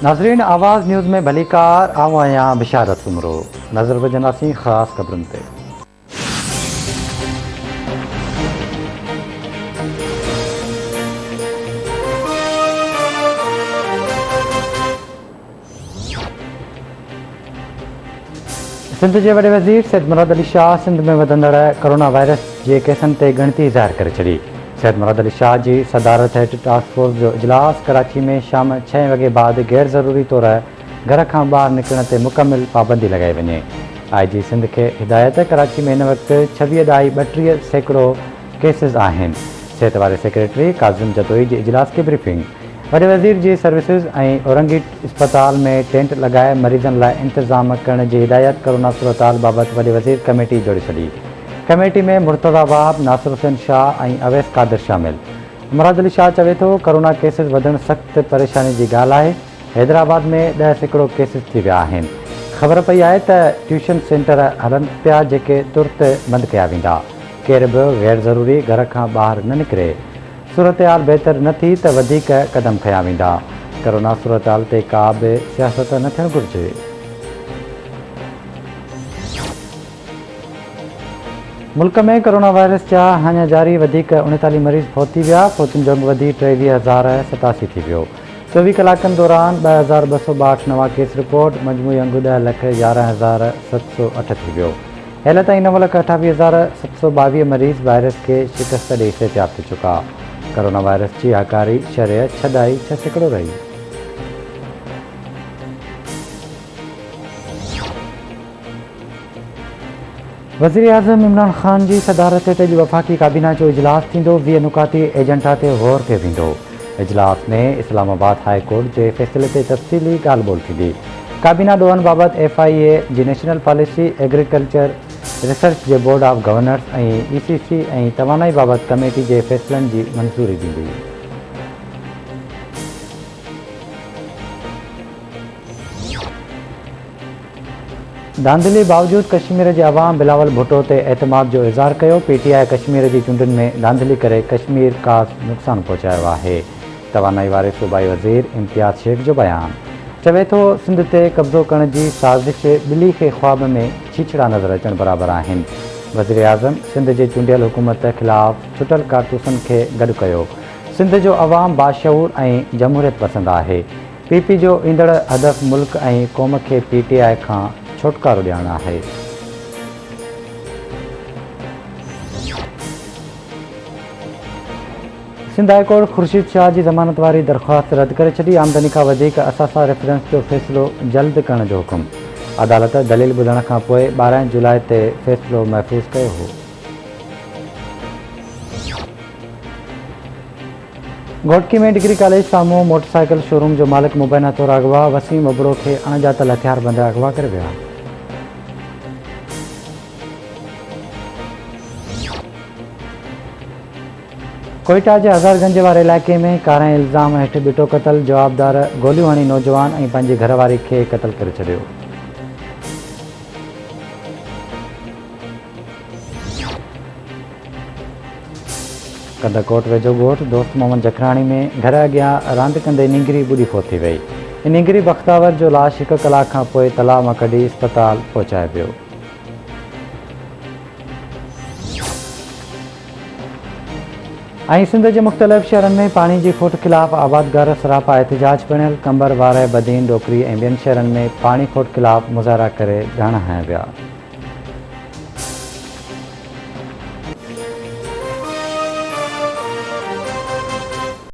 नाज़रीन, आवाज़ न्यूज़ में भलीकार आऊं आहियां बिशारत उमरो। नज़र विझंदासीं ख़ासि ख़बरुनि ते। सिंध जे वॾे वज़ीर सैयद मुराद अली शाह सिंध में वधंदड़ कोरोना वायरस जे केसनि ते ॻणती ज़ाहिर करे छॾी। सैयद मुराद अली शाह जी सदारत हेठि टास्क फोर्स जो इजलास कराची में शाम 6 वॻे बाद गैर ज़रूरी तौर घर खां ॿाहिरि निकिरण ते मुकमिल पाबंदी लॻाई वञे। IG सिंध खे हिदायत, कराची में हिन वक़्तु 26.32% केसिस आहिनि। सिहत वारे सेक्रेटरी काज़िम जदोई जी इजलास खे ब्रीफिंग। वॾे वज़ीर जी सर्विसिस ऐं औरंगी अस्पताल में टेंट लॻाए मरीज़नि लाइ इंतज़ाम करण जी हिदायत। कोरोना सूरताल बाबति वॾे वज़ीर कमेटी जोड़े छॾी। कमेटी में मुर्तज़ा वाहब, नासिर हुसैन शाह ऐं अवैस कादिर शामिल। मुराद अली शाह चवे थो, कोरोना केसिस वधणु सख़्तु परेशानी जी ॻाल्हि आहे। हैदराबाद में 10% केसिस थी विया आहिनि। ख़बर पई आहे त ट्यूशन सेंटर हलनि पिया जेके तुर्त बंदि कया वेंदा। केर बि गैर ज़रूरी घर खां ॿाहिरि न निकिरे। सूरतहाल बहितर न थी त वधीक क़दम खंया वेंदा। कोरोना सूरतहाल ते का बि सियासत न थियणु घुरिजे। मुल्क में कोरोना वायरस जा हाणे जारी वधीक 39 मरीज़ फौत थी विया। फौतुनि जो वधी 23,087 थी वियो। 24 कलाकनि दौरान 2,262 नवां केस रिपोर्ट। मजमूई अंगु 10,11,708 थी वियो। हेल ताईं 9,28,722 मरीज़ वायरस खे शिकस्त ॾेई सिहतयाब थी चुका। कोरोना वायरस जी हकारी शरह 6.6% रही। वज़ीर आज़म इमरान ख़ान जी सदारत हेठि वफ़ाक़ी काबीना जो इजलास थींदो। 20 नुकाती एजेंडा ते गौर कयो वेंदो। इजलास में इस्लामाबाद हाई कोर्ट जे फ़ैसिले ते तफ़सीली ॻाल्हि ॿोल थींदी। काबीना ॾोहनि बाबति FIA जी नेशनल पॉलिसी, एग्रीकल्चर रिसर्च जे बोर्ड ऑफ गवर्नर्स ऐं ECC ऐं तवानाई बाबति कमेटी जे फ़ैसिलनि जी मंज़ूरी ॾींदी। धांधली बावजूद कश्मीर जे अवाम बिलावल भुट्टो ते एतमाद जो इज़हार कयो। PTI कश्मीर जी चूंडुनि में धांधली करे कश्मीर ख़ासि नुक़सानु पहुचायो आहे। तवानाई वारे सूबाई वज़ीर इम्तियाज़ शेख जो बयानु। चवे थो, सिंध ते कब्ज़ो करण जी साज़िश ॿिली खे ख़्वाब में छीछड़ा नज़र अचण बराबरि आहिनि। वज़ीर आज़म सिंध जे चूंडियल हुकूमत ख़िलाफ़ छुटल कारतूसनि खे गॾु कयो। सिंध जो अवाम बाशऊर ऐं जमहूरियत पसंदि आहे। PP जो ईंदड़ हदफ़ मुल्क ऐं क़ौम खे PTI खां छुटकारो ॾियणु आहे। सिंध हाई कोर्ट ख़ुर्शीद शाह जी ज़मानत वारी दरख़्वास्त रद्द करे छॾी। आमदनी खां वधीक असासा रेफरेंस जो फ़ैसिलो जल्द करण जो हुकुम। अदालत दलील ॿुधण खां पोइ 12 जुलाई ते फ़ैसिलो महफ़ूज़ कयो हो। घोटकी में डिग्री कॉलेज साम्हूं मोटरसाइकिल शोरूम जो मालिक मुबैना तौर अगवा। वसीम अबरो खे अणॼातल हथियारबंद अगवा करे विया। कोयटा जे हज़ारगंज वारे इलाइक़े में कारे इल्ज़ाम हेठि ॿिटो क़तल। जवाबदार गोलियूं हणी नौजवान ऐं पंहिंजी घरवारी खे क़तल करे छॾियो। कंदकोट वेझो ॻोठ दोस्त मोहम्मद जखराणी में घर अॻियां रांदि कंदे नींगरी ॿुॾी फोत थी वई। नींगरी बख़्तावर जो लाश 1 कलाक खां पोइ तलाउ मां कढी अस्पताल पहुचाए वियो। ऐं सिंध जे मुख़्तलिफ़ शहरनि में पाणी जी खोट ख़िलाफ़ आबादगार सरापा एहतिजाज पिणियल। कंबर वार, बदीन, डोकरी ऐं ॿियनि शहरनि में पाणी खोट ख़िलाफ़ मुज़ाहिरा करे धरना हंया विया।